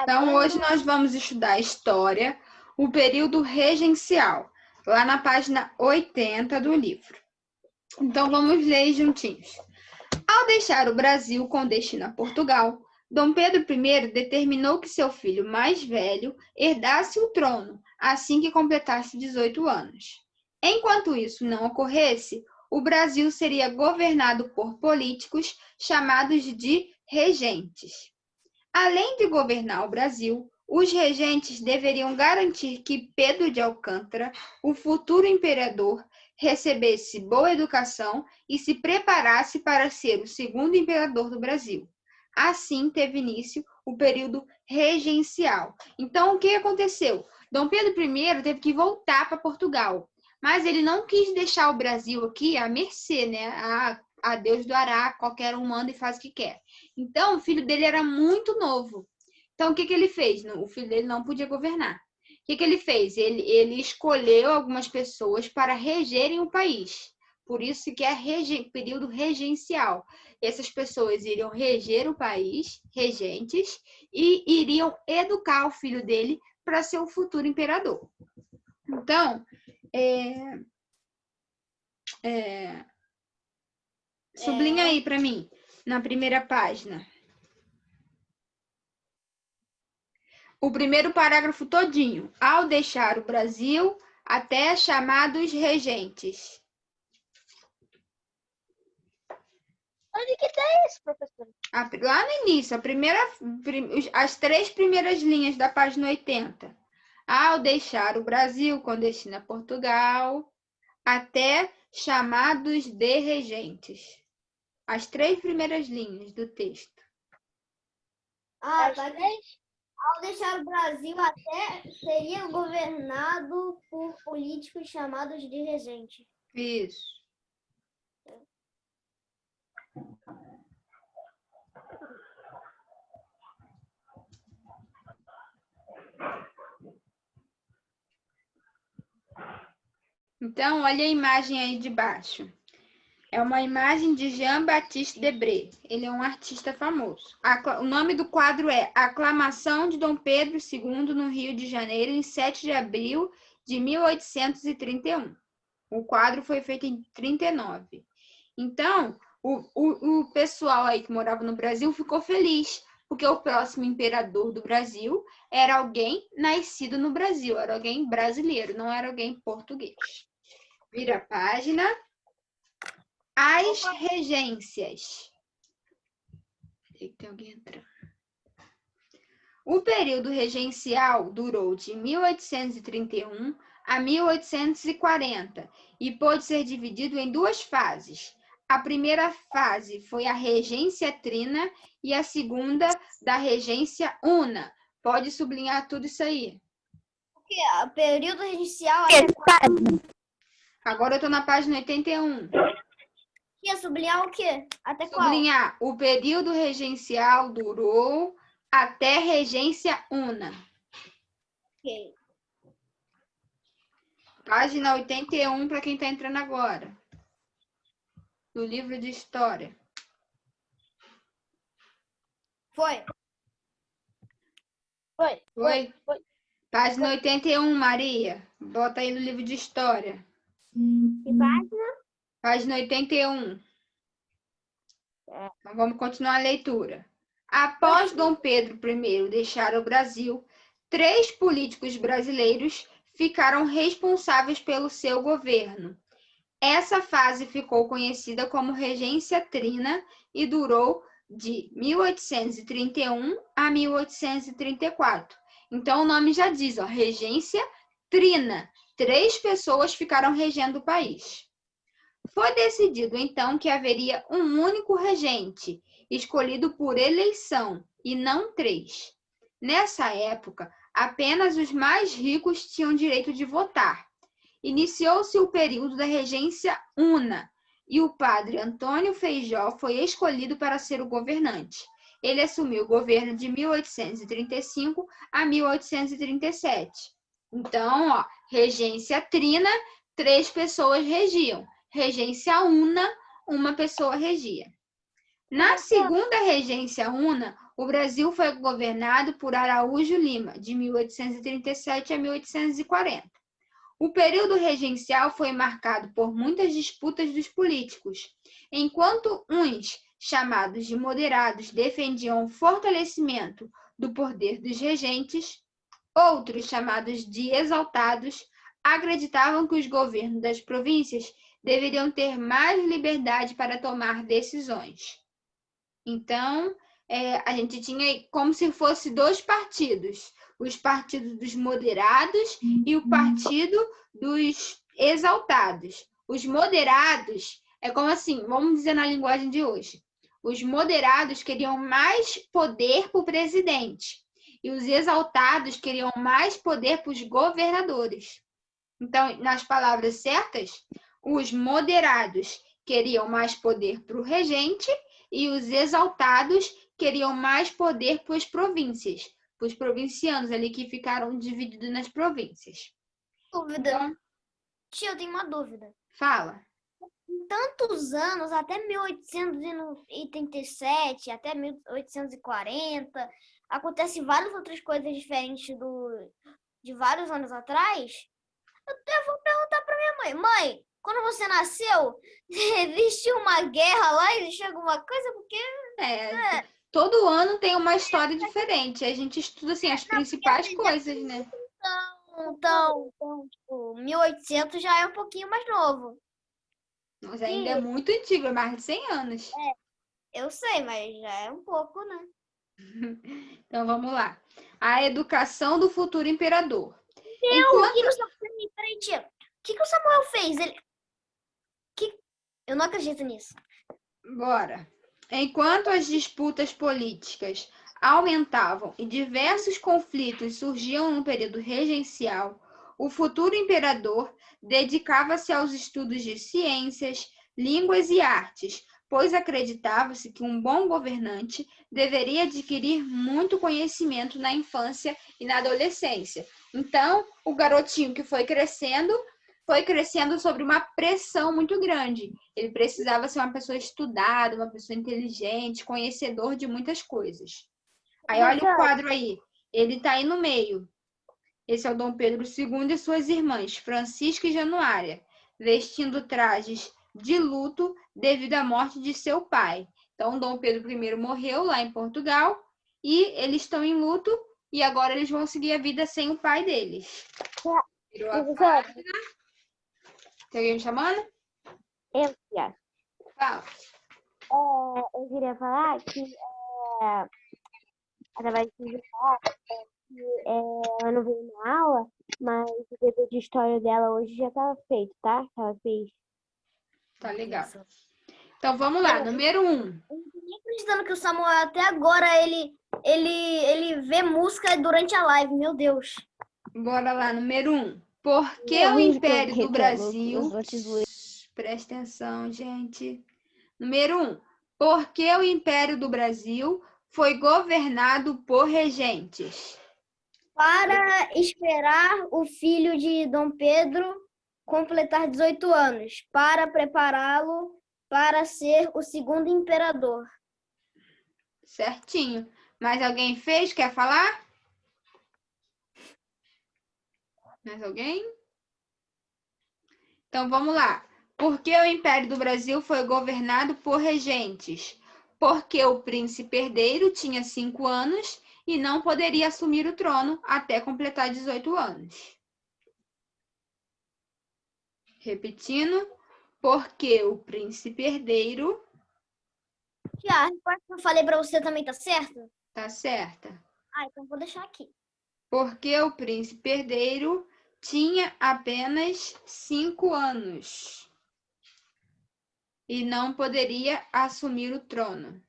Então, hoje nós vamos estudar História, o período regencial, lá na página 80 do livro. Então, vamos ler juntinhos. Ao deixar o Brasil com destino a Portugal, Dom Pedro I determinou que seu filho mais velho herdasse o trono assim que completasse 18 anos. Enquanto isso não ocorresse, o Brasil seria governado por políticos chamados de regentes. Além de governar o Brasil, os regentes deveriam garantir que Pedro de Alcântara, o futuro imperador, recebesse boa educação e se preparasse para ser o segundo imperador do Brasil. Assim teve início o período regencial. Então, o que aconteceu? Dom Pedro I teve que voltar para Portugal, mas ele não quis deixar o Brasil aqui à mercê, né? A Deus do Ará, qualquer um manda e faz o que quer. Então, o filho dele era muito novo. Então, o que ele fez? O filho dele não podia governar. O que ele fez? Ele escolheu algumas pessoas para regerem o país. Por isso que é período regencial. Essas pessoas iriam reger o país, regentes, e iriam educar o filho dele para ser o futuro imperador. Então, sublinha aí para mim, na primeira página. O primeiro parágrafo todinho. Ao deixar o Brasil, até chamados regentes. Onde que tá isso, professor? Lá no início, as 3 primeiras linhas da página 80. Ao deixar o Brasil com destino a Portugal, até chamados de regentes. As 3 primeiras linhas do texto. As 3? Ao deixar o Brasil, até seria governado por políticos chamados de regente. Isso. Então, olha a imagem aí de baixo. É uma imagem de Jean-Baptiste Debré. Ele é um artista famoso. O nome do quadro é Aclamação de Dom Pedro II no Rio de Janeiro, em 7 de abril de 1831. O quadro foi feito em 39. Então, o pessoal aí que morava no Brasil ficou feliz, porque o próximo imperador do Brasil era alguém nascido no Brasil, era alguém brasileiro, não era alguém português. Vira a página. As regências. Tem alguém entrando. O período regencial durou de 1831 a 1840 e pôde ser dividido em 2 fases. A primeira fase foi a regência trina e a segunda da regência una. Pode sublinhar tudo isso aí. O que? O período regencial Agora eu estou na página 81. Sublinhar o quê? Até qual? Sublinhar. O período regencial durou até regência una. Ok. Página 81 para quem está entrando agora. Do livro de história. Foi. Página 81, Maria. Bota aí no livro de história. Que página? Página 81. Então, vamos continuar a leitura. Após Dom Pedro I deixar o Brasil, 3 políticos brasileiros ficaram responsáveis pelo seu governo. Essa fase ficou conhecida como Regência Trina e durou de 1831 a 1834. Então, o nome já diz, Regência Trina. 3 pessoas ficaram regendo o país. Foi decidido, então, que haveria um único regente, escolhido por eleição, e não 3. Nessa época, apenas os mais ricos tinham direito de votar. Iniciou-se o período da regência una, e o padre Antônio Feijó foi escolhido para ser o governante. Ele assumiu o governo de 1835 a 1837. Então, regência trina, 3 pessoas regiam. Regência una, 1 pessoa regia. Na segunda regência una, O Brasil foi governado por Araújo Lima, de 1837 a 1840. O período regencial foi marcado por muitas disputas dos políticos. Enquanto uns, chamados de moderados, defendiam o fortalecimento do poder dos regentes, outros, chamados de exaltados, acreditavam que os governos das províncias deveriam ter mais liberdade para tomar decisões. Então, a gente tinha como se fosse dois partidos, os partidos dos moderados e o partido dos exaltados. Os moderados, é como assim, vamos dizer na linguagem de hoje, os moderados queriam mais poder para o presidente e os exaltados queriam mais poder para os governadores. Então, nas palavras certas, os moderados queriam mais poder para o regente e os exaltados queriam mais poder para as províncias, para os provincianos ali que ficaram divididos nas províncias. Dúvida. Então, tia, eu tenho uma dúvida. Fala. Em tantos anos, até 1837, até 1840, acontecem várias outras coisas diferentes de vários anos atrás. Eu até vou perguntar para minha mãe. Mãe, quando você nasceu, existiu uma guerra lá? Existiu alguma coisa? Porque... todo ano tem uma história diferente. A gente estuda, assim, as principais coisas, né? Então, tipo, 1800 já é um pouquinho mais novo. Mas ainda é muito antigo, é mais de 100 anos. Eu sei, mas já é um pouco, né? Então, vamos lá. A educação do futuro imperador. O que o Samuel fez? Eu não acredito nisso. Bora. Enquanto as disputas políticas aumentavam e diversos conflitos surgiam no período regencial, o futuro imperador dedicava-se aos estudos de ciências, línguas e artes, pois acreditava-se que um bom governante deveria adquirir muito conhecimento na infância e na adolescência. Então, o garotinho que foi crescendo sob uma pressão muito grande. Ele precisava ser uma pessoa estudada, uma pessoa inteligente, conhecedor de muitas coisas. Aí olha o quadro aí. Ele está aí no meio. Esse é o Dom Pedro II e suas irmãs, Francisca e Januária, vestindo trajes de luto devido à morte de seu pai. Então, Dom Pedro I morreu lá em Portugal e eles estão em luto e agora eles vão seguir a vida sem o pai deles. Virou a página. Tem alguém me chamando? Eu, tia. Fala. Eu queria falar que, através de falar, que ela não veio na aula, mas o dever de história dela hoje já estava feito, tá? Ela fez. Tá legal. Então vamos lá, número 1. Eu não tô nem acreditando que o Samuel até agora ele vê música durante a live, meu Deus. Bora lá, número 1. Por que o Império do Brasil... Presta atenção, gente. Número 1. Por que o Império do Brasil foi governado por regentes? Para esperar o filho de Dom Pedro completar 18 anos, para prepará-lo para ser o segundo imperador. Certinho. Mais alguém fez? Quer falar? Mais alguém? Então vamos lá. Por que o Império do Brasil foi governado por regentes? Porque o príncipe herdeiro tinha 5 anos e não poderia assumir o trono até completar 18 anos. Repetindo, porque o príncipe herdeiro... Tia, a resposta que eu falei para você também tá certa? Tá certa. Então vou deixar aqui. Porque o príncipe herdeiro tinha apenas 5 anos e não poderia assumir o trono.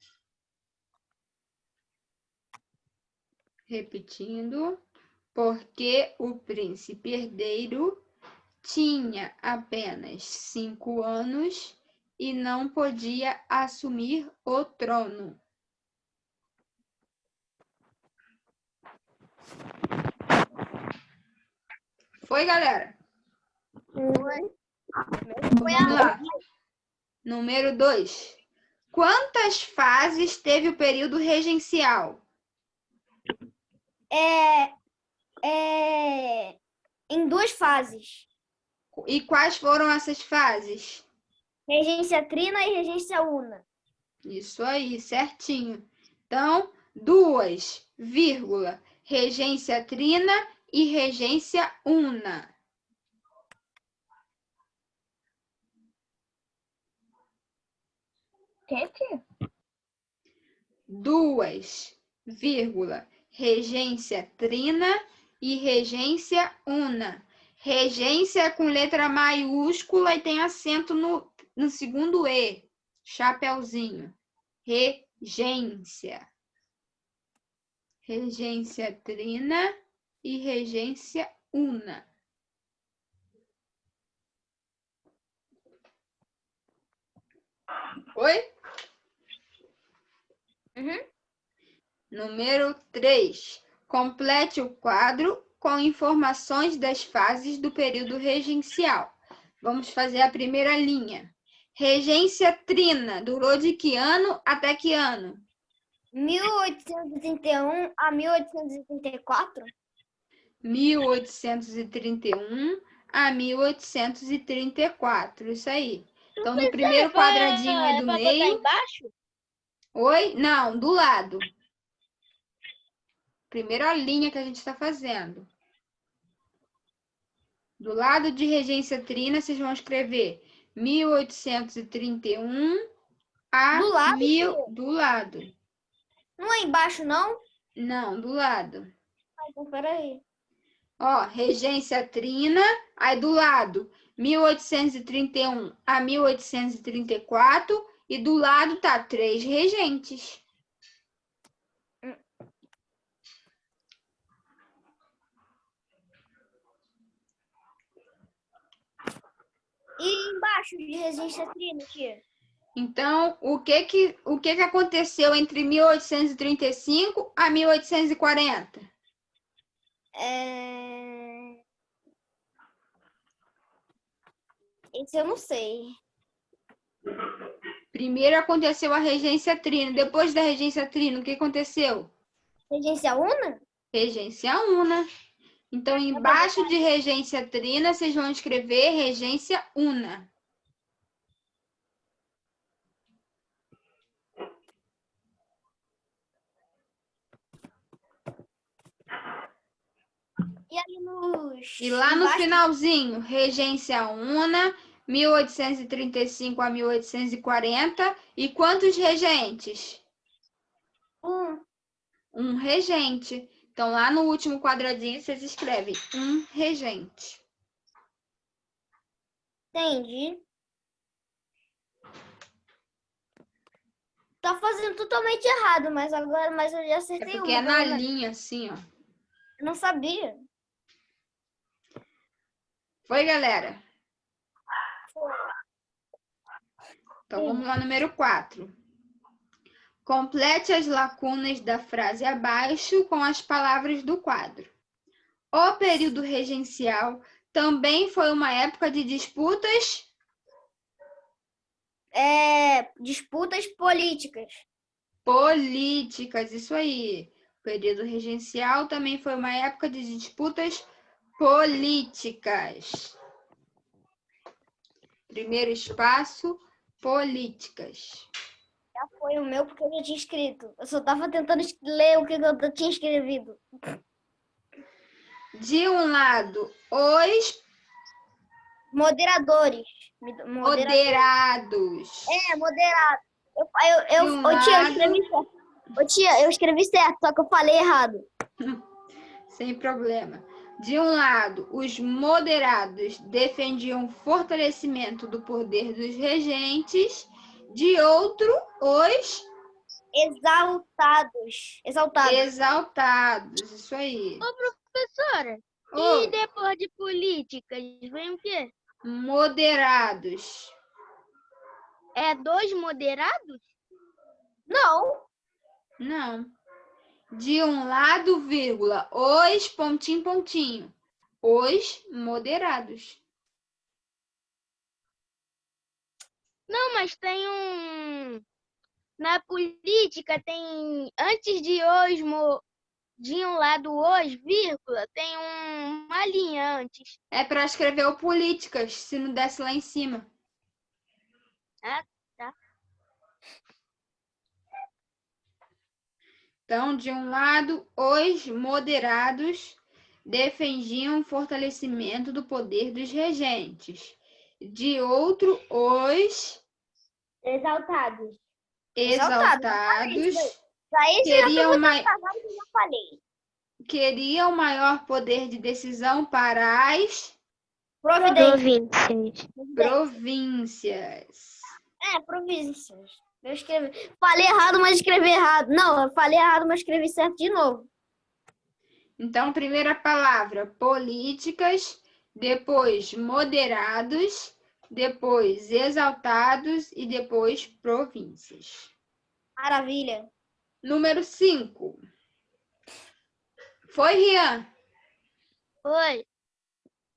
Repetindo, porque o príncipe herdeiro tinha apenas 5 anos e não podia assumir o trono. Foi, galera? Foi. Vamos lá. Número 2. quantas fases teve o período regencial? Em 2 fases. E quais foram essas fases? Regência trina e regência una. Isso aí, certinho. Então, 2, vírgula, regência trina e regência una. Que? 2, vírgula, regência trina e regência una. Regência é com letra maiúscula e tem acento no segundo E. Chapeuzinho. Regência. Regência trina e regência una. Oi? Uhum. Número 3. Complete o quadro com informações das fases do período regencial. Vamos fazer a primeira linha. Regência trina durou de que ano até que ano? 1831 a 1834? 1831 a 1834. Isso aí. Então, no primeiro quadradinho aí do meio. embaixo? Oi? Não, do lado. Primeira linha que a gente está fazendo. Do lado de regência trina, vocês vão escrever 1831 a Do lado, 1000. Do lado. Não é embaixo, não? Não, do lado. Então, peraí. Ó, regência trina, aí do lado 1831 a 1834 e do lado tá 3 regentes. E embaixo de regência trina, tia? Então, o que aconteceu entre 1835 a 1840? Esse eu não sei. Primeiro aconteceu a regência trina, depois da regência trina, o que aconteceu? Regência una? Regência una. Então, embaixo de regência trina, vocês vão escrever regência una. E ali nos... E lá no embaixo... finalzinho, regência una, 1835 a 1840. E quantos regentes? Um regente. Então, lá no último quadradinho, vocês escrevem um regente. Entendi. Tá fazendo totalmente errado, mas eu já É acertei porque uma. é na linha, assim, ó. Eu não sabia. Foi, galera? Então, vamos lá, número 4. Complete as lacunas da frase abaixo com as palavras do quadro. O período regencial também foi uma época de disputas Disputas políticas. políticas, isso aí. O período regencial também foi uma época de disputas políticas. Primeiro espaço, políticas. Já foi o meu porque eu já tinha escrito. Eu só tava tentando ler o que eu tinha escrevido. De um lado, os Moderadores. moderados. Moderado. Tia, eu escrevi certo. Tia, eu escrevi certo, só que eu falei errado. Sem problema. De um lado, os moderados defendiam o fortalecimento do poder dos regentes. De outro, os Exaltados. exaltados. Isso aí. Professora, Ô, e depois de políticas, vem o quê? moderados. É 2 moderados? Não. Não. De um lado, vírgula, os pontinho, pontinho. Os moderados. Não, mas tem um Na política tem, antes de osmo, de um lado os, vírgula, tem uma linha antes. É para escrever o políticas, se não desce lá em cima. Ah, tá. Então, de um lado, os moderados defendiam o fortalecimento do poder dos regentes. De outro, os Exaltados. exaltados Pra isso eu já tô queriam, muito ma- casado, que eu já falei. queriam maior poder de decisão para as Providência. províncias. Províncias. Eu escrevi. Falei errado, mas escrevi errado. Não, eu falei errado, mas escrevi certo de novo. Então, primeira palavra, políticas, depois moderados, depois exaltados e depois províncias. Maravilha. Número 5. Foi, Rian? Oi.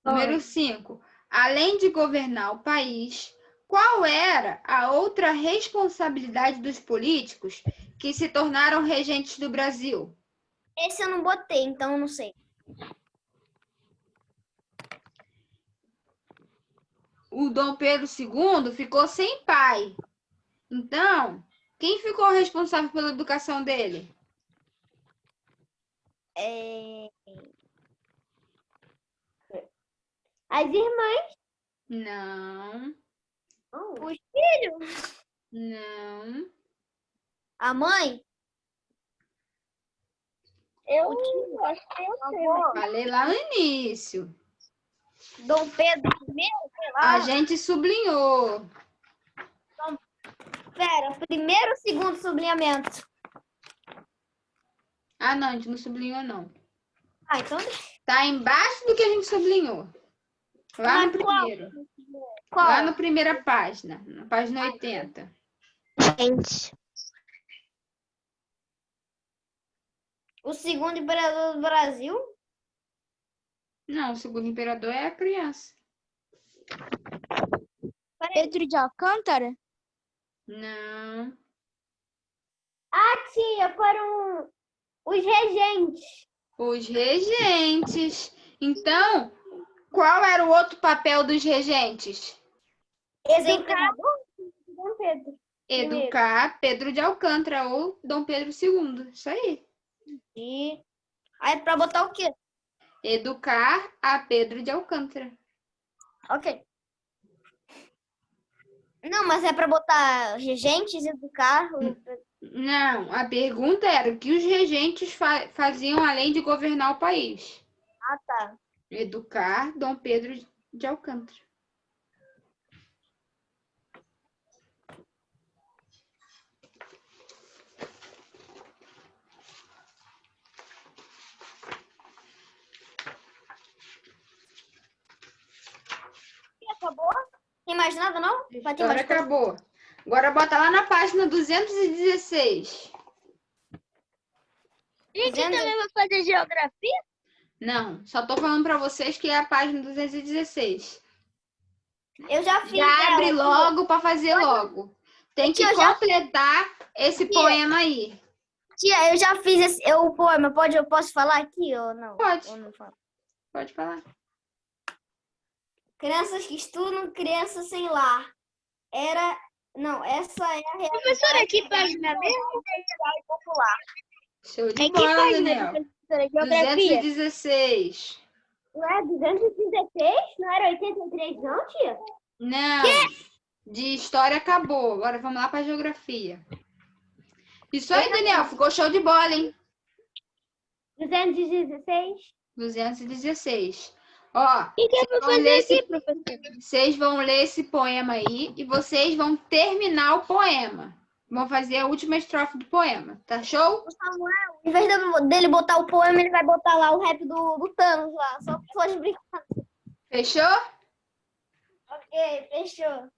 Número 5. Além de governar o país, qual era a outra responsabilidade dos políticos que se tornaram regentes do Brasil? Esse eu não botei, então eu não sei. O Dom Pedro II ficou sem pai. Então, quem ficou responsável pela educação dele? As irmãs. Não, Os filhos? não. A mãe? Eu acho que eu sei. Falei lá no início. Dom Pedro I? Sei lá. A gente sublinhou. Pera, primeiro ou segundo sublinhamento? Ah, não, a gente não sublinhou, não. Ah, então Tá embaixo do que a gente sublinhou. Lá no primeiro. qual? Lá na primeira página, na página 80. Gente. O segundo imperador do Brasil? Não, o segundo imperador é a criança. Pedro de Alcântara? Não. Tia, foram os regentes. Os regentes. Então, qual era o outro papel dos regentes? Educar. Dom Pedro. Educar Pedro de Alcântara ou Dom Pedro II. Isso aí. E aí pra botar o quê? Educar a Pedro de Alcântara. Ok. Não, mas é pra botar regentes, educar. Não, a pergunta era o que os regentes faziam além de governar o país? Ah, tá. Educar Dom Pedro de Alcântara. E acabou? Tem mais nada, não? Vai ter Agora mais coisa? acabou. Agora bota lá na página 216. Gente, eu Dizendo- também vou fazer geografia? Não, só tô falando para vocês que é a página 216. Eu já fiz. Já abre ela. logo para fazer logo. Tem que Eu já completar esse poema aí. Tia, eu já fiz o poema. Eu posso falar aqui ou não? Pode. Ou não falo? Pode falar. Crianças que estudam, crianças sem lar. Não, essa é a realidade Professora, que página mesmo? social e popular. Show de É que bola, página, Daniel. professora? Geografia? 216. Não é 216? Não era 83, não, tia? Não. De história acabou. Agora vamos lá para geografia. Isso aí, Daniel. Ficou show de bola, hein? 216? 216. Ó, O que é pra vão ler fazer esse- aqui, professora? vocês vão ler esse poema aí e vocês vão terminar o poema. Vão fazer a última estrofe do poema. Tá show? O Samuel, em vez dele botar o poema, ele vai botar lá o rap do Thanos lá. Só de brincar. Fechou? Ok, fechou.